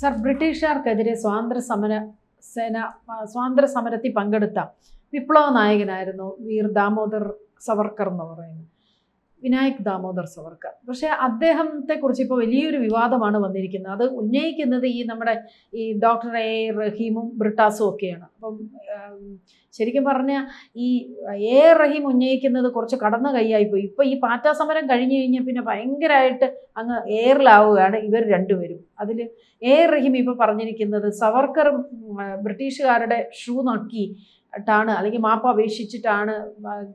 Sir, ബ്രിട്ടീഷുകാർക്കെതിരെ സ്വാതന്ത്ര്യ സമരത്തിൽ പങ്കെടുത്ത വിപ്ലവ നായകനായിരുന്നു വീർ ദാമോദർ സവർക്കർ എന്ന് പറയുന്നത്, വിനായക് ദാമോദർ സവർക്കർ. പക്ഷേ അദ്ദേഹത്തെക്കുറിച്ച് ഇപ്പോൾ വലിയൊരു വിവാദമാണ് വന്നിരിക്കുന്നത്. അത് ഉന്നയിക്കുന്നത് നമ്മുടെ ഡോക്ടർ എ റഹീമും ബ്രിട്ടാസും ഒക്കെയാണ്. അപ്പം ശരിക്കും പറഞ്ഞാൽ എ റഹീം ഉന്നയിക്കുന്നത് കുറച്ച് കടന്ന കൈയായിപ്പോയി. ഇപ്പോൾ ഈ പാറ്റാ സമരം കഴിഞ്ഞ് കഴിഞ്ഞാൽ പിന്നെ ഭയങ്കരമായിട്ട് അങ്ങ് എയറിലാവുകയാണ് ഇവർ രണ്ടുപേരും. അതിൽ എ റഹീം ഇപ്പോൾ പറഞ്ഞിരിക്കുന്നത് സവർക്കർ ബ്രിട്ടീഷുകാരുടെ ഷൂ നക്കിയിട്ടാണ് അല്ലെങ്കിൽ മാപ്പ് അപേക്ഷിച്ചിട്ടാണ്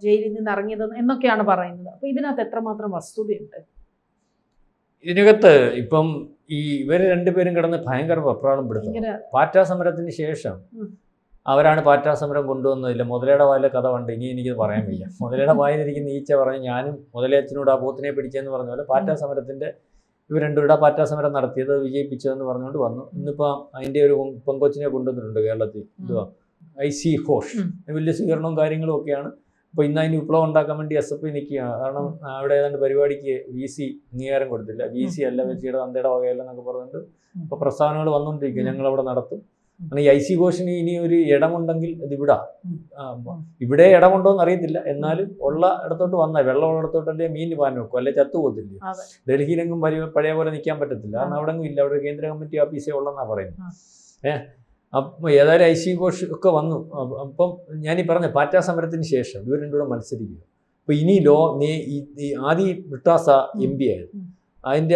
ജയിലിൽ നിന്ന് ഇറങ്ങിയത് എന്നൊക്കെയാണ് പറയുന്നത്. അപ്പോൾ ഇതിനകത്ത് എത്രമാത്രം വസ്തുതയുണ്ട്? ഇതിനകത്ത് ഇപ്പം ഇവർ രണ്ടുപേരും കിടന്ന് ഭയങ്കര വെപ്രാളപ്പെടുത്തും. പാറ്റാ സമരത്തിന് ശേഷം അവരാണ് പാറ്റാ സമരം കൊണ്ടുവന്നതില്ല. മുതലയുടെ വായിലെ കഥ കണ്ട് ഇനി എനിക്കത് പറയാൻ വയ്യ. മുതലയുടെ വായിലിരിക്കുന്ന ഈച്ച പറഞ്ഞ് ഞാനും മുതലയച്ചനോട് ആ പോത്തിനെ പിടിച്ചെന്ന് പറഞ്ഞ പോലെ പാറ്റാ സമരത്തിൻ്റെ ഇവർ രണ്ടുപേരുടെ പാറ്റാ സമരം നടത്തിയത് വിജയിപ്പിച്ചതെന്ന് പറഞ്ഞുകൊണ്ട് വന്നു. ഇന്നിപ്പോൾ അതിൻ്റെ ഒരു പെങ്കൊച്ചിനെ കൊണ്ടുവന്നിട്ടുണ്ട് കേരളത്തിൽ. എന്തുവാ IC ഘോഷ്. വലിയ സ്വീകരണവും കാര്യങ്ങളും ഒക്കെയാണ്. അപ്പോൾ ഇന്ന് അതിന് വിപ്ലവം ഉണ്ടാക്കാൻ വേണ്ടി SFI നിൽക്കുകയാണ്. കാരണം അവിടെ ഏതാണ്ട് പരിപാടിക്ക് VC അംഗീകാരം കൊടുത്തില്ല. VC അല്ല വെച്ചിയുടെ തന്തയുടെ വകയല്ലെന്നൊക്കെ പറഞ്ഞിട്ട് ഇപ്പോൾ പ്രസ്താവനകൾ വന്നുകൊണ്ടിരിക്കുക. ഞങ്ങളവിടെ നടത്തും. കാരണം IC ഘോഷിന് ഇനി ഒരു ഇടമുണ്ടെങ്കിൽ അത് ഇവിടെ ഇടമുണ്ടോ എന്ന് അറിയത്തില്ല. എന്നാലും ഉള്ള ഇടത്തോട്ട് വന്നാൽ വെള്ളമുള്ള ഇടത്തോട്ടല്ലേ മീൻ പാൻ വെക്കും, അല്ലെ ചത്തുപോകത്തില്ലേ. ഡൽഹിയിലെങ്കിലും പഴയ പോലെ നിൽക്കാൻ പറ്റത്തില്ല. കാരണം അവിടെ ഇല്ല, അവിടെ കേന്ദ്ര കമ്മിറ്റി ഓഫീസേ ഉള്ളതെന്നാണ് പറയുന്നത്. അപ്പം ഏതായാലും IC ഘോഷ് ഒക്കെ വന്നു. അപ്പം ഞാനീ പറഞ്ഞ പാറ്റാ സമരത്തിന് ശേഷം ഇവർ രണ്ടുകൂടെ മത്സരിക്കുക. അപ്പോൾ ഇനി ആദ്യ ബ്രിട്ടാസ MP ആയിരുന്നു.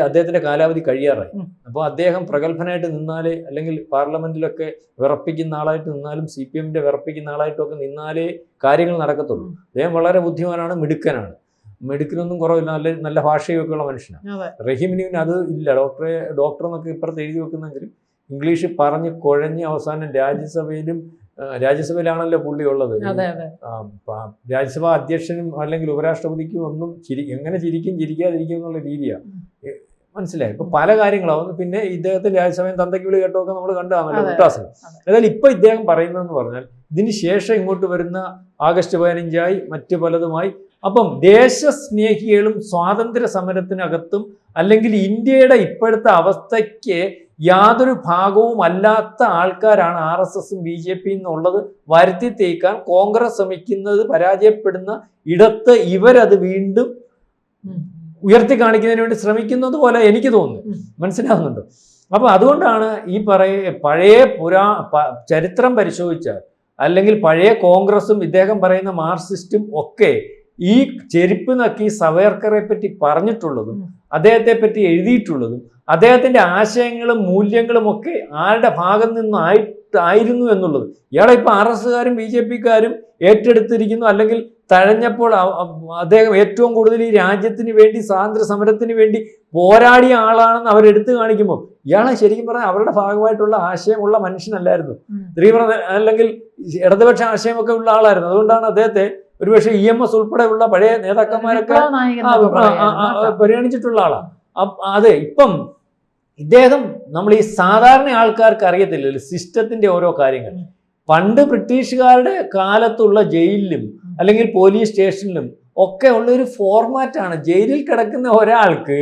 അദ്ദേഹത്തിൻ്റെ കാലാവധി കഴിയാറായി. അപ്പോൾ അദ്ദേഹം പ്രഗത്ഭനായിട്ട് നിന്നാലേ, അല്ലെങ്കിൽ പാർലമെൻറ്റിലൊക്കെ വിറപ്പിക്കുന്ന ആളായിട്ട് നിന്നാലും CPM-ൻ്റെ വിറപ്പിക്കുന്ന ആളായിട്ടൊക്കെ നിന്നാലേ കാര്യങ്ങൾ നടക്കത്തുള്ളൂ. അദ്ദേഹം വളരെ ബുദ്ധിമാനാണ്, മിടുക്കിനൊന്നും കുറവില്ല, നല്ല ഭാഷയൊക്കെ ഉള്ള മനുഷ്യനാണ്. റഹീമിന് അത് ഇല്ല. ഡോക്ടർ എന്നൊക്കെ ഇപ്പുറത്ത് എഴുതി വെക്കുന്നെങ്കിലും ഇംഗ്ലീഷ് പറഞ്ഞ് കുഴഞ്ഞ് അവസാനം രാജ്യസഭയിലാണല്ലോ പുള്ളി ഉള്ളത്. രാജ്യസഭാ അധ്യക്ഷനും അല്ലെങ്കിൽ ഉപരാഷ്ട്രപതിക്കും ഒന്നും എങ്ങനെ ചിരിക്കാതിരിക്കും എന്നുള്ള രീതിയാണ്. മനസ്സിലായി. ഇപ്പൊ പല കാര്യങ്ങളാവുന്നു. പിന്നെ ഇദ്ദേഹത്തിന് രാജ്യസഭയും തന്തയ്ക്ക് വിളി കേട്ടൊക്കെ നമ്മൾ കണ്ടതാണല്ലോ ബ്രിട്ടാസ്. ഏതായാലും ഇപ്പൊ ഇദ്ദേഹം പറയുന്നതെന്ന് പറഞ്ഞാൽ ഇതിന് ശേഷം ഇങ്ങോട്ട് വരുന്ന ആഗസ്റ്റ് 15 മറ്റ് പലതുമായി അപ്പം ദേശസ്നേഹികളും സ്വാതന്ത്ര്യ സമരത്തിനകത്തും അല്ലെങ്കിൽ ഇന്ത്യയുടെ ഇപ്പോഴത്തെ അവസ്ഥയ്ക്ക് യാതൊരു ഭാഗവും അല്ലാത്ത ആൾക്കാരാണ് RSSും BJPയും എന്നുള്ളത് വരുത്തി തേക്കാൻ കോൺഗ്രസ് ശ്രമിക്കുന്നത് പരാജയപ്പെടുന്ന ഇടത്ത് ഇവരത് വീണ്ടും ഉയർത്തി കാണിക്കുന്നതിന് വേണ്ടി ശ്രമിക്കുന്നത് പോലെ എനിക്ക് തോന്നുന്നു. മനസ്സിലാവുന്നുണ്ടോ? അപ്പോൾ അതുകൊണ്ടാണ് പഴയ ചരിത്രം പരിശോധിച്ചാൽ അല്ലെങ്കിൽ പഴയ കോൺഗ്രസും ഇദ്ദേഹം പറയുന്ന മാർക്സിസ്റ്റും ഒക്കെ ഈ ചെരുപ്പ് നക്കി സവർക്കറെ പറ്റി പറഞ്ഞിട്ടുള്ളതും അദ്ദേഹത്തെ പറ്റി എഴുതിയിട്ടുള്ളതും അദ്ദേഹത്തിന്റെ ആശയങ്ങളും മൂല്യങ്ങളും ഒക്കെ ആരുടെ ഭാഗം നിന്നായിരുന്നു എന്നുള്ളത് ഇയാളെ ഇപ്പൊ RSകാരും BJPക്കാരും ഏറ്റെടുത്തിരിക്കുന്നു. അല്ലെങ്കിൽ തഴഞ്ഞപ്പോൾ അദ്ദേഹം ഏറ്റവും കൂടുതൽ ഈ രാജ്യത്തിന് വേണ്ടി സ്വാതന്ത്ര്യ സമരത്തിന് വേണ്ടി പോരാടിയ ആളാണെന്ന് അവരെടുത്തു കാണിക്കുമ്പോൾ ഇയാളെ ശരിക്കും പറഞ്ഞാൽ അവരുടെ ഭാഗമായിട്ടുള്ള ആശയമുള്ള മനുഷ്യനല്ലായിരുന്നു. അല്ലെങ്കിൽ ഇടതുപക്ഷ ആശയമൊക്കെ ഉള്ള ആളായിരുന്നു. അതുകൊണ്ടാണ് അദ്ദേഹത്തെ ഒരുപക്ഷെ EMS ഉൾപ്പെടെയുള്ള പഴയ നേതാക്കന്മാരൊക്കെ പരിഗണിച്ചിട്ടുള്ള ആളാണ്. അതെ, ഇപ്പം ഇദ്ദേഹം നമ്മൾ ഈ സാധാരണ ആൾക്കാർക്ക് അറിയത്തില്ലല്ലോ സിസ്റ്റത്തിന്റെ ഓരോ കാര്യങ്ങൾ. പണ്ട് ബ്രിട്ടീഷുകാരുടെ കാലത്തുള്ള ജയിലിലും അല്ലെങ്കിൽ പോലീസ് സ്റ്റേഷനിലും ഒക്കെ ഉള്ളൊരു ഫോർമാറ്റാണ്. ജയിലിൽ കിടക്കുന്ന ഒരാൾക്ക്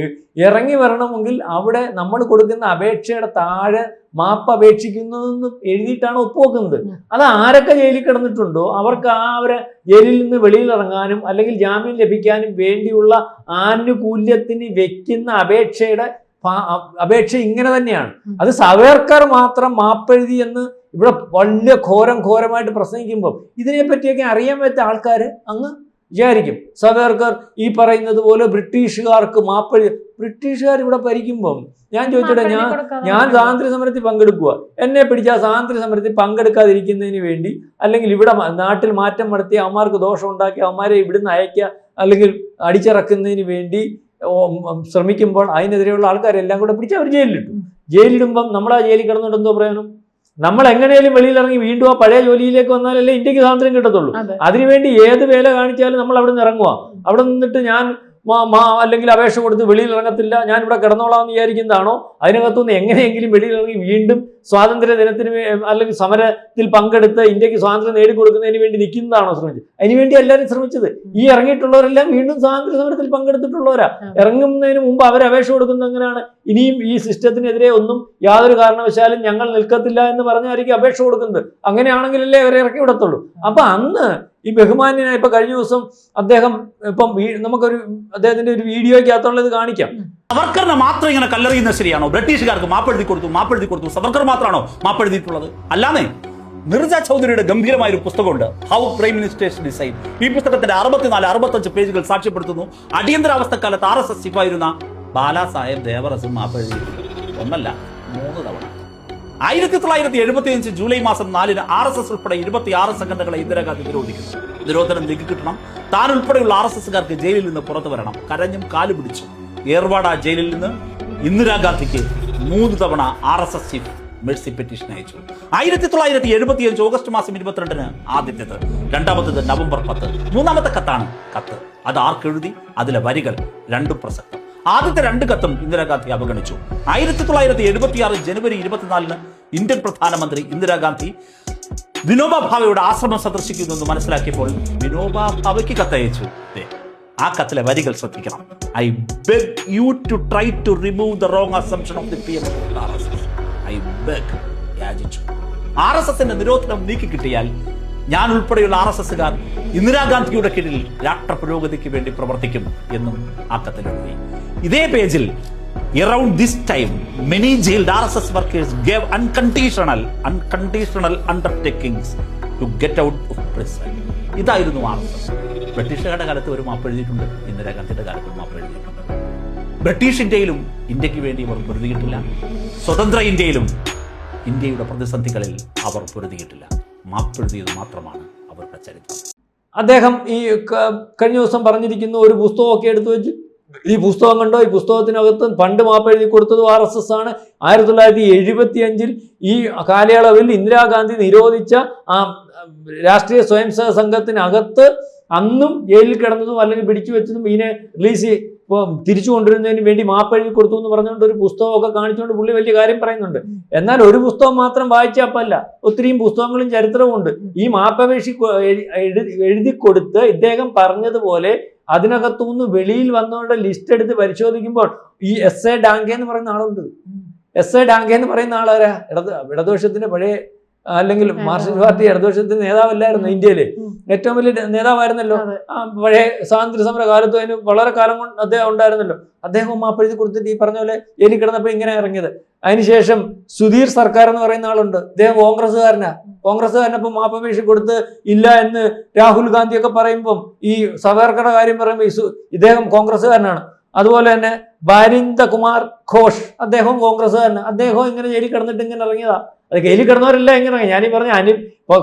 ഇറങ്ങി വരണമെങ്കിൽ അവിടെ നമ്മൾ കൊടുക്കുന്ന അപേക്ഷയുടെ താഴെ മാപ്പ് അപേക്ഷിക്കുന്നതെന്ന് എഴുതിയിട്ടാണ് ഒപ്പുവെക്കുന്നത്. അത് ആരൊക്കെ ജയിലിൽ കിടന്നിട്ടുണ്ടോ അവർക്ക് അവരെ ജയിലിൽ നിന്ന് വെളിയിൽ ഇറങ്ങാനും അല്ലെങ്കിൽ ജാമ്യം ലഭിക്കാനും വേണ്ടിയുള്ള ആനുകൂല്യത്തിന് വെക്കുന്ന അപേക്ഷ ഇങ്ങനെ തന്നെയാണ്. അത് സവർക്കർ മാത്രം മാപ്പെഴുതി എന്ന് ഇവിടെ വലിയ ഘോരമായിട്ട് പ്രസംഗിക്കുമ്പോൾ ഇതിനെപ്പറ്റിയൊക്കെ അറിയാൻ പറ്റിയ ആൾക്കാർ അങ്ങ് വിചാരിക്കും സവർക്കർ ഈ പറയുന്നത് പോലെ ബ്രിട്ടീഷുകാർക്ക് ബ്രിട്ടീഷുകാർ ഇവിടെ ഭരിക്കുമ്പം ഞാൻ ചോദിച്ചോട്ടെ, ഞാൻ സ്വാതന്ത്ര്യ സമരത്തിൽ പങ്കെടുക്കുക, എന്നെ പിടിച്ചാൽ സ്വാതന്ത്ര്യ സമരത്തിൽ പങ്കെടുക്കാതിരിക്കുന്നതിന് വേണ്ടി അല്ലെങ്കിൽ ഇവിടെ നാട്ടിൽ മാറ്റം നടത്തി അവന്മാർക്ക് ദോഷം ഉണ്ടാക്കി അവന്മാരെ ഇവിടുന്ന് അയക്കുക അല്ലെങ്കിൽ അടിച്ചിറക്കുന്നതിന് വേണ്ടി ശ്രമിക്കുമ്പോൾ അതിനെതിരെയുള്ള ആൾക്കാരെല്ലാം കൂടെ പിടിച്ച് അവർ ജയിലിടുമ്പം നമ്മൾ ആ ജയിലിൽ കിടന്നുകൊണ്ട് എന്തോ പ്രയോജനം? നമ്മൾ എങ്ങനെയാലും വെളിയിലിറങ്ങി വീണ്ടും ആ പഴയ ജോലിയിലേക്ക് വന്നാലല്ലേ ഇന്ത്യക്ക് സ്വാതന്ത്ര്യം കിട്ടത്തുള്ളൂ. അതിനുവേണ്ടി ഏത് വേല കാണിച്ചാലും നമ്മൾ അവിടെ നിന്ന് ഇറങ്ങുക. അവിടെ നിന്നിട്ട് ഞാൻ അല്ലെങ്കിൽ അപേക്ഷ കൊടുത്ത് വെളിയിൽ ഇറങ്ങത്തില്ല, ഞാൻ ഇവിടെ കിടന്നോളാം എന്ന് വിചാരിക്കുന്നതാണോ? അതിനകത്തുനിന്ന് എങ്ങനെയെങ്കിലും വെളിയിലിറങ്ങി വീണ്ടും സ്വാതന്ത്ര്യ ദിനത്തിന് അല്ലെങ്കിൽ സമരത്തിൽ പങ്കെടുത്ത് ഇന്ത്യക്ക് സ്വാതന്ത്ര്യം നേടിക്കൊടുക്കുന്നതിന് വേണ്ടി നിൽക്കുന്നതാണോ ശ്രമിച്ചത്? അതിനുവേണ്ടി എല്ലാവരും ശ്രമിച്ചത്. ഈ ഇറങ്ങിയിട്ടുള്ളവരെല്ലാം വീണ്ടും സ്വാതന്ത്ര്യ സമരത്തിൽ പങ്കെടുത്തിട്ടുള്ളവരാ. ഇറങ്ങുന്നതിന് മുമ്പ് അവർ അപേക്ഷ കൊടുക്കുന്നത് എങ്ങനെയാണ്? ഇനിയും ഈ സിസ്റ്റത്തിനെതിരെ ഒന്നും യാതൊരു കാരണവശാലും ഞങ്ങൾ നിൽക്കത്തില്ല എന്ന് പറഞ്ഞായിരിക്കും അപേക്ഷ കൊടുക്കുന്നത്. അങ്ങനെയാണെങ്കിലല്ലേ അവരെ ഇറക്കി വിടത്തുള്ളൂ. അപ്പൊ അന്ന് ഈ ബഹുമാന്യനായ ഇപ്പൊ കഴിഞ്ഞ ദിവസം അദ്ദേഹം ഇപ്പം നമുക്കൊരു അദ്ദേഹത്തിന്റെ ഒരു വീഡിയോയ്ക്കകത്തുള്ളത് കാണിക്കാം. സവർക്കറിനെ മാത്രം ഇങ്ങനെ കല്ലെറിയുന്ന ശരിയാണോ? ബ്രിട്ടീഷുകാർക്ക് മാപ്പെഴുതി കൊടുത്തു. സവർക്കർ മാത്രമാണോ മാപ്പെഴുതിയിട്ടുള്ളത്? അല്ലാതെ മിർജ ചൗധരിയുടെ ഗംഭീരമായ ഒരു പുസ്തകമുണ്ട്, ഹൗ പ്രൈം മിനിസ്റ്റേഴ്സ് ഡിസൈഡ്. ഈ പുസ്തകത്തിന്റെ 64-65 പേജുകൾ സാക്ഷ്യപ്പെടുത്തുന്നു അടിയന്തരാവസ്ഥക്കാലത്ത് RSS ചീഫായിരുന്ന ബാലാസാഹേബ് ദേവറസും മാപ്പെഴുതിയിട്ടുണ്ട്. ഒന്നല്ല, 3 തവണ. 1975 ജൂലൈ മാസം 4-ന് RSS ഉൾപ്പെടെ 26 സംഘടനകളെ ഇന്ദിരാഗാന്ധി നിരോധിക്കുന്നു. നിരോധനം നീക്കി കിട്ടണം. താൻ ഉൾപ്പെടെയുള്ള RSSകാർക്ക് ജയിലിൽ നിന്ന് പുറത്തു വരണം. കരഞ്ഞും കാലു പിടിച്ചു ഏർവാഡ ജയിലിൽ നിന്ന് ഇന്ദിരാഗാന്ധിക്ക് 3 തവണ RSS ചീഫ് മെഴ്സി പെറ്റീഷൻ അയച്ചു. 1975 ഓഗസ്റ്റ് മാസം 22-ന് ആദ്യത്തേത്, രണ്ടാമത്തേത് നവംബർ 10. മൂന്നാമത്തെ കത്താണ് കത്ത്. അത് ആർക്കെഴുതി? അതിലെ വരികൾ രണ്ടും പ്രസക്തം. ആദ്യത്തെ 2 കത്തും ഇന്ദിരാഗാന്ധി അവഗണിച്ചു. 1976 ജനുവരി 24-ന് ഇന്ത്യൻ പ്രധാനമന്ത്രി ഇന്ദിരാഗാന്ധി വിനോബ ഭാവെയുടെ ആശ്രമം സന്ദർശിക്കുന്നുവെന്ന് മനസ്സിലാക്കിയപ്പോൾ വിനോബ ഭാവയ്ക്ക് കത്തയച്ചു. ആ കത്തിലെ വരികൾ ശ്രദ്ധിക്കണം. I beg you to try to remove the wrong assumption of the PM RSS. I beg, യാചിച്ചു. RSSന്റെ നിരോധനം നീക്കി കിട്ടിയാൽ ഞാൻ ഉൾപ്പെടെയുള്ള RSSകാർ ഇന്ദിരാഗാന്ധിയുടെ കീഴിൽ രാഷ്ട്ര പുരോഗതിക്ക് വേണ്ടി പ്രവർത്തിക്കും എന്നും ആ കത്തിൽ എഴുതി. ഇതേ പേജിൽ around this time many jailed RSS workers gave unconditional undertakings to get out of prison. ഇതായിരുന്നു RSS. ബ്രിട്ടീഷുകാരുടെ കാലത്ത് ഒരു മാപ്പ് എഴുതിയിട്ടുണ്ട്, ഇന്ദിരാഗാന്ധിയുടെ കാലത്ത് മാപ്പ് എഴുതിയിട്ടുണ്ട്. ബ്രിട്ടീഷ് ഇന്ത്യയിലും ഇന്ത്യക്ക് വേണ്ടി അവർ പൊരുതിയിട്ടില്ല. സ്വതന്ത്ര ഇന്ത്യയിലും ഇന്ത്യയുടെ പ്രതിസന്ധികളിൽ അവർ പൊരുതിയിട്ടില്ല. മാപ്പെഴുതിയത് മാത്രമാണ് അവരുടെ ചരിത്രം. അദ്ദേഹം ഈ കഴിഞ്ഞ ദിവസം പറഞ്ഞിരിക്കുന്ന ഒരു പുസ്തകമൊക്കെ എടുത്തു വെച്ച്, ഈ പുസ്തകം കണ്ടോ, ഈ പുസ്തകത്തിനകത്ത് പണ്ട് മാപ്പെഴുതി കൊടുത്തത് RSS ആണ്. 1975 ഈ കാലയളവിൽ ഇന്ദിരാഗാന്ധി നിരോധിച്ച ആ രാഷ്ട്രീയ സ്വയംസേവക സംഘത്തിനകത്ത് അന്നും ജയിലിൽ കിടന്നതും അല്ലെങ്കിൽ പിടിച്ചു വെച്ചതും ഇതിനെ റിലീസ് തിരിച്ചു കൊണ്ടുവരുന്നതിന് വേണ്ടി മാപ്പെഴുതി കൊടുത്തു എന്ന് പറഞ്ഞുകൊണ്ട് ഒരു പുസ്തകമൊക്കെ കാണിച്ചുകൊണ്ട് പുള്ളി വലിയ കാര്യം പറയുന്നുണ്ട്. എന്നാൽ ഒരു പുസ്തകം മാത്രം വായിച്ചപ്പല്ല, ഒത്തിരിയും പുസ്തകങ്ങളും ചരിത്രവും ഉണ്ട്. ഈ മാപ്പപേക്ഷ എഴുതി കൊടുത്ത് ഇദ്ദേഹം പറഞ്ഞതുപോലെ അതിനകത്തുനിന്ന് വെളിയിൽ വന്നവരുടെ ലിസ്റ്റ് എടുത്ത് പരിശോധിക്കുമ്പോൾ ഈ SA ഡാങ്കെ എന്ന് പറയുന്ന ആളുണ്ട്. SA ഡാങ്കെ എന്ന് പറയുന്ന ആളാരാ? ഇടതുപക്ഷത്തിന്റെ പഴയ അല്ലെങ്കിൽ മാർക്സിസ്റ്റ് പാർട്ടി ഇടതുപക്ഷത്തിന്റെ നേതാവല്ലായിരുന്നു ഇന്ത്യയിലെ? ഏറ്റവും വലിയ നേതാവായിരുന്നല്ലോ പഴയ സ്വാതന്ത്ര്യ സമര കാലത്തും. അതിന് വളരെ കാലം കൊണ്ട് അദ്ദേഹം ഉണ്ടായിരുന്നല്ലോ. അദ്ദേഹം മാപ്പെഴുതി കൊടുത്തിട്ട് ഈ പറഞ്ഞ പോലെ ജയിലിൽ കിടന്നപ്പോൾ ഇങ്ങനെ ഇറങ്ങിയത്. അതിനുശേഷം സുധീർ സർക്കാർ എന്ന് പറയുന്ന ആളുണ്ട്. അദ്ദേഹം കോൺഗ്രസ്സുകാരനപ്പം മാപ്പപേക്ഷ കൊടുത്ത് ഇല്ല എന്ന് രാഹുൽ ഗാന്ധിയൊക്കെ പറയുമ്പം ഈ സവർക്കറുടെ കാര്യം പറയുമ്പോൾ ഇദ്ദേഹം കോൺഗ്രസ്സുകാരനാണ്. അതുപോലെ തന്നെ ബാരിന്ദ കുമാർ ഘോഷ്, അദ്ദേഹം കോൺഗ്രസ്സുകാരന്. അദ്ദേഹം ഇങ്ങനെ ജയിലിൽ കിടന്നിട്ട് ഇങ്ങനെ ഇറങ്ങിയതാ. അത് ജയിലിൽ കിടന്നവരെല്ലാം ഇങ്ങനെ ഇറങ്ങി. ഞാനീ പറഞ്ഞ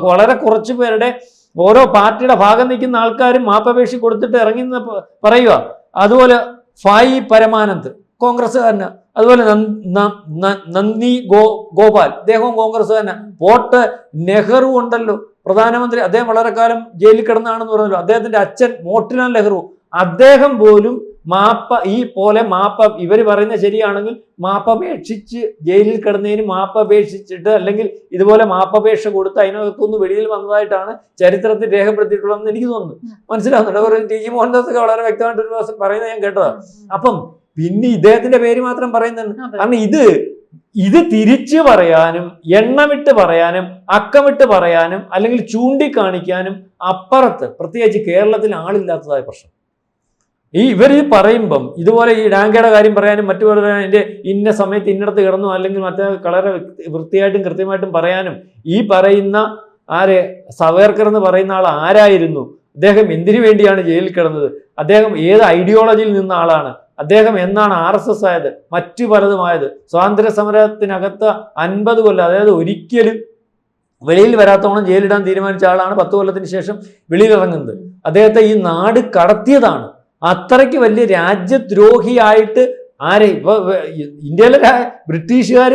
വളരെ കുറച്ച് പേരുടെ ഓരോ പാർട്ടിയുടെ ഭാഗം നിൽക്കുന്ന ആൾക്കാരും മാപ്പപേക്ഷ കൊടുത്തിട്ട് ഇറങ്ങി പറയുക. അതുപോലെ ഫായി പരമാനന്ദ് കോൺഗ്രസ്സുകാരന്. അതുപോലെ നന്ദി ഗോപാൽ, അദ്ദേഹവും കോൺഗ്രസ്സുകാരന്. പോട്ട് നെഹ്റു ഉണ്ടല്ലോ പ്രധാനമന്ത്രി, അദ്ദേഹം വളരെ കാലം ജയിലിൽ കിടന്നാണെന്ന് പറഞ്ഞല്ലോ. അദ്ദേഹത്തിന്റെ അച്ഛൻ മോട്ടിലാൽ നെഹ്റു, അദ്ദേഹം പോലും ഇവര് പറയുന്നത് ശരിയാണെങ്കിൽ മാപ്പപേക്ഷിച്ച് ജയിലിൽ കിടന്നതിന് മാപ്പപേക്ഷിച്ചിട്ട് അല്ലെങ്കിൽ ഇതുപോലെ മാപ്പപേക്ഷ കൊടുത്ത് അതിനകത്തുനിന്ന് വെളിയിൽ വന്നതായിട്ടാണ് ചരിത്രത്തിൽ രേഖപ്പെടുത്തിയിട്ടുള്ളതെന്ന് എനിക്ക് തോന്നുന്നു. മനസ്സിലാവുന്നുണ്ട്. TG മോഹൻദാസ് ഒക്കെ വളരെ വ്യക്തമായിട്ട് ഒരു ദിവസം പറയുന്നത് ഞാൻ കേട്ടതാണ്. അപ്പം പിന്നെ ഇദ്ദേഹത്തിന്റെ പേര് മാത്രം പറയുന്നുണ്ട്. കാരണം ഇത് തിരിച്ചു പറയാനും എണ്ണമിട്ട് പറയാനും അക്കമിട്ട് പറയാനും അല്ലെങ്കിൽ ചൂണ്ടിക്കാണിക്കാനും അപ്പുറത്ത് പ്രത്യേകിച്ച് കേരളത്തിൽ ആളില്ലാത്തതായ പ്രശ്നം. ഇവർ പറയുമ്പം ഇതുപോലെ ഈ ഡാങ്കയുടെ കാര്യം പറയാനും മറ്റു പറയാനും അതിൻ്റെ ഇന്ന സമയത്ത് ഇന്നിടത്ത് കിടന്നു അല്ലെങ്കിൽ മറ്റേ വളരെ വൃത്തിയായിട്ടും കൃത്യമായിട്ടും പറയാനും ഈ പറയുന്ന സവേർക്കർ എന്ന് പറയുന്ന ആൾ ആരായിരുന്നു, അദ്ദേഹം എന്തിനു വേണ്ടിയാണ് ജയിലിൽ കിടന്നത്, അദ്ദേഹം ഏത് ഐഡിയോളജിയിൽ നിന്ന ആളാണ്, അദ്ദേഹം എന്നാണ് RSS ആയത്, മറ്റു പലതുമായത്, സ്വാതന്ത്ര്യ സമരത്തിനകത്ത് 50 കൊല്ലം, അതായത് ഒരിക്കലും വെളിയിൽ വരാത്തോളം ജയിലിടാൻ തീരുമാനിച്ച ആളാണ്. 10 കൊല്ലത്തിന് ശേഷം വെളിയിലിറങ്ങുന്നത്. അദ്ദേഹത്തെ ഈ നാട് കടത്തിയതാണ്. അത്രയ്ക്ക് വലിയ രാജ്യദ്രോഹിയായിട്ട് ഇപ്പൊ ഇന്ത്യയിലെ ബ്രിട്ടീഷുകാർ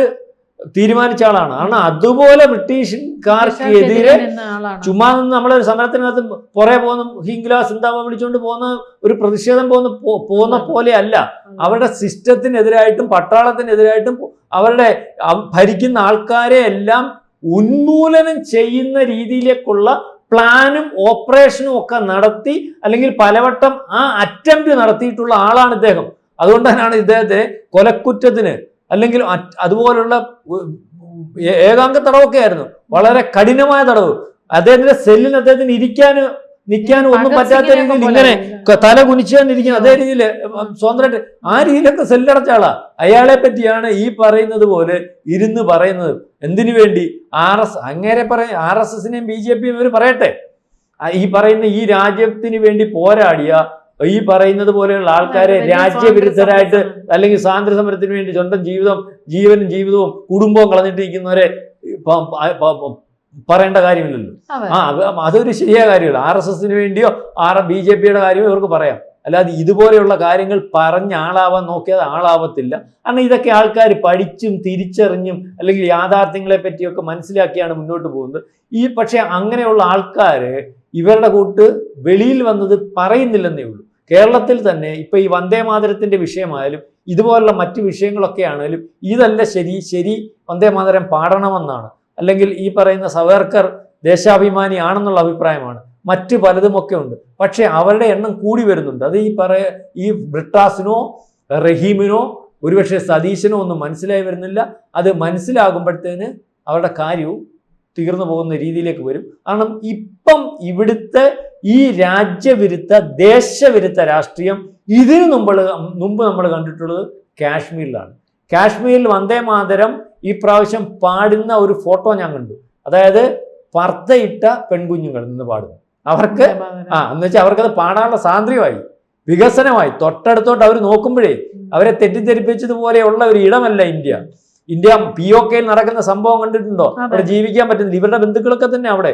തീരുമാനിച്ച ആളാണ്. കാരണം അതുപോലെ ബ്രിട്ടീഷുകാർക്കെതിരെ ചുമ്മാ നിന്ന് നമ്മളൊരു സമരത്തിനകത്ത് പുറകെ പോകുന്ന ഹിംഗ്ല സിന്താബ വിളിച്ചുകൊണ്ട് പോകുന്ന ഒരു പ്രതിഷേധം പോകുന്ന പോലെ അല്ല. അവരുടെ സിസ്റ്റത്തിനെതിരായിട്ടും പട്ടാളത്തിനെതിരായിട്ടും അവരുടെ ഭരിക്കുന്ന ആൾക്കാരെ എല്ലാം ഉന്മൂലനം ചെയ്യുന്ന രീതിയിലേക്കുള്ള പ്ലാനും ഓപ്പറേഷനും ഒക്കെ നടത്തി, അല്ലെങ്കിൽ പലവട്ടം ആ അറ്റംപ്റ്റ് നടത്തിയിട്ടുള്ള ആളാണ് ഇദ്ദേഹം. അതുകൊണ്ട് തന്നെയാണ് ഇദ്ദേഹത്തെ കൊലക്കുറ്റത്തിന് അല്ലെങ്കിൽ അതുപോലുള്ള ഏകാംഗ തടവൊക്കെ ആയിരുന്നു, വളരെ കഠിനമായ തടവ്. അദ്ദേഹത്തിന്റെ സെല്ലിന് അദ്ദേഹത്തിന് നിൽക്കാനും ഒന്നും പറ്റാത്ത രീതിയിൽ ഇങ്ങനെ തല കുനിച്ചുകൊണ്ടിരിക്കുന്നത്, അതേ രീതിയിൽ സ്വന്തമായിട്ട് ആ രീതിയിലൊക്കെ സെല്ലടച്ച ആളാ. അയാളെ പറ്റിയാണ് ഈ പറയുന്നത് പോലെ ഇരുന്ന് പറയുന്നത്. എന്തിനു വേണ്ടി? അങ്ങേരെ RSSനെയും BJPയും ഇവർ പറയട്ടെ. ഈ പറയുന്ന ഈ രാജ്യത്തിന് വേണ്ടി പോരാടിയ ഈ പറയുന്നത് പോലെയുള്ള ആൾക്കാരെ രാജ്യവിരുദ്ധരായിട്ട് അല്ലെങ്കിൽ സ്വാതന്ത്ര്യ സമരത്തിന് വേണ്ടി സ്വന്തം ജീവനും ജീവിതവും കുടുംബവും കളഞ്ഞിട്ടിരിക്കുന്നവരെ പറയേണ്ട കാര്യമില്ലല്ലോ. അതൊരു ശരിയായ കാര്യമല്ല. RSSന് വേണ്ടിയോ BJPയുടെ കാര്യമോ ഇവർക്ക് പറയാം. അല്ലാതെ ഇതുപോലെയുള്ള കാര്യങ്ങൾ പറഞ്ഞ് ആളാവാൻ നോക്കിയാൽ ആളാവത്തില്ല. കാരണം ഇതൊക്കെ ആൾക്കാർ പഠിച്ചും തിരിച്ചറിഞ്ഞും അല്ലെങ്കിൽ യാഥാർത്ഥ്യങ്ങളെ പറ്റിയൊക്കെ മനസ്സിലാക്കിയാണ് മുന്നോട്ട് പോകുന്നത്. പക്ഷേ അങ്ങനെയുള്ള ആൾക്കാർ ഇവരുടെ കൂട്ട് വെളിയിൽ വന്നത് പറയുന്നില്ലെന്നേ ഉള്ളൂ. കേരളത്തിൽ തന്നെ ഇപ്പൊ ഈ വന്ദേമാതരത്തിന്റെ വിഷയമായാലും ഇതുപോലുള്ള മറ്റു വിഷയങ്ങളൊക്കെ ആണെങ്കിലും ഇതല്ല ശരി വന്ദേമാതരം പാടണമെന്നാണ്, അല്ലെങ്കിൽ ഈ പറയുന്ന സവർക്കർ ദേശാഭിമാനി ആണെന്നുള്ള അഭിപ്രായമാണ്. മറ്റു പലതുമൊക്കെ ഉണ്ട്. പക്ഷെ അവരുടെ എണ്ണം കൂടി വരുന്നുണ്ട്. അത് ഈ ബ്രിട്ടാസിനോ റഹീമിനോ ഒരുപക്ഷെ സതീശനോ ഒന്നും മനസ്സിലായി വരുന്നില്ല. അത് മനസ്സിലാകുമ്പോഴത്തേന് അവരുടെ കാര്യവും തീർന്നു പോകുന്ന രീതിയിലേക്ക് വരും. കാരണം ഇപ്പം ഇവിടുത്തെ ഈ രാജ്യവിരുദ്ധ ദേശവിരുദ്ധ രാഷ്ട്രീയം ഇതിനു മുമ്പ് നമ്മൾ കണ്ടിട്ടുള്ളത് കാശ്മീരിലാണ്. കാശ്മീരിൽ വന്ദേമാതരം ഈ പ്രാവശ്യം പാടുന്ന ഒരു ഫോട്ടോ ഞാൻ കണ്ടു. അതായത് പർദ്ദയിട്ട പെൺകുഞ്ഞുങ്ങൾ നിന്ന് പാടുന്നു. അവർക്ക് എന്ന് വെച്ചാൽ അവർക്കത് പാടാനുള്ള സ്വാതന്ത്ര്യമായി, വികസനമായി. തൊട്ടടുത്തോട്ട് അവർ നോക്കുമ്പോഴേ അവരെ തെറ്റിദ്ധരിപ്പിച്ചതുപോലെയുള്ള ഒരു ഇടമല്ല ഇന്ത്യ. POKയിൽ നടക്കുന്ന സംഭവം കണ്ടിട്ടുണ്ടോ? അവിടെ ജീവിക്കാൻ പറ്റുന്നില്ല. ഇവരുടെ ബന്ധുക്കളൊക്കെ തന്നെ അവിടെ.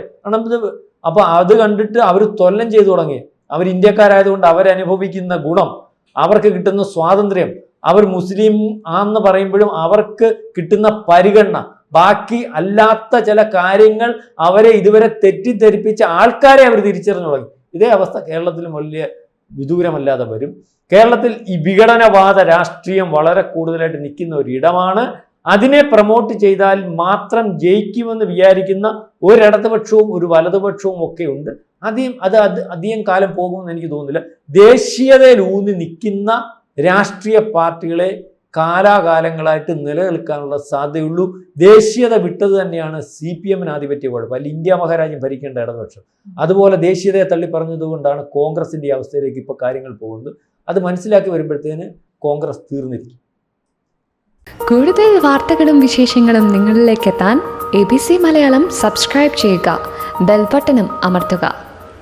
അപ്പൊ അത് കണ്ടിട്ട് അവർ തൊല്ലം ചെയ്തു തുടങ്ങി. അവർ ഇന്ത്യക്കാരായതുകൊണ്ട് അവരനുഭവിക്കുന്ന ഗുണം, അവർക്ക് കിട്ടുന്ന സ്വാതന്ത്ര്യം, അവർ മുസ്ലിം ആണെന്ന് പറയുമ്പോഴും അവർക്ക് കിട്ടുന്ന പരിഗണന, ബാക്കി അല്ലാത്ത ചില കാര്യങ്ങൾ അവരെ ഇതുവരെ തെറ്റിദ്ധരിപ്പിച്ച ആൾക്കാരെ അവർ തിരിച്ചറിഞ്ഞു തുടങ്ങി. ഇതേ അവസ്ഥ കേരളത്തിലും വലിയ വിദൂരമല്ലാതെ വരും. കേരളത്തിൽ ഈ വിഘടനവാദ രാഷ്ട്രീയം വളരെ കൂടുതലായിട്ട് നിൽക്കുന്ന ഒരു ഇടമാണ്. അതിനെ പ്രൊമോട്ട് ചെയ്താൽ മാത്രം ജയിക്കുമെന്ന് വിചാരിക്കുന്ന ഒരിടതുപക്ഷവും ഒരു വലതുപക്ഷവും ഒക്കെ ഉണ്ട്. അത് അധികം കാലം പോകുമെന്ന് എനിക്ക് തോന്നുന്നില്ല. ദേശീയതയിൽ ഊന്നി നിൽക്കുന്ന രാഷ്ട്രീയ പാർട്ടികളെ കാലാകാലങ്ങളായിട്ട് നിലനിൽക്കാനുള്ള സാധ്യതയുള്ളൂ. ദേശീയത വിട്ടത് തന്നെയാണ് CPMന് ആധിപത്യ കുഴപ്പം. അല്ല ഇന്ത്യ മഹാരാജ്യം ഭരിക്കേണ്ട ഇടതുപക്ഷം. അതുപോലെ ദേശീയതയെ തള്ളിപ്പറഞ്ഞതുകൊണ്ടാണ് കോൺഗ്രസിന്റെ അവസ്ഥയിലേക്ക് ഇപ്പോൾ കാര്യങ്ങൾ പോകുന്നത്. അത് മനസ്സിലാക്കി വരുമ്പോഴത്തേന് കോൺഗ്രസ് തീർന്നിരിക്കും. കൂടുതൽ വാർത്തകളും വിശേഷങ്ങളും നിങ്ങളിലേക്ക് എത്താൻ ABC മലയാളം സബ്സ്ക്രൈബ് ചെയ്യുക, ബെൽ ബട്ടണും അമർത്തുക.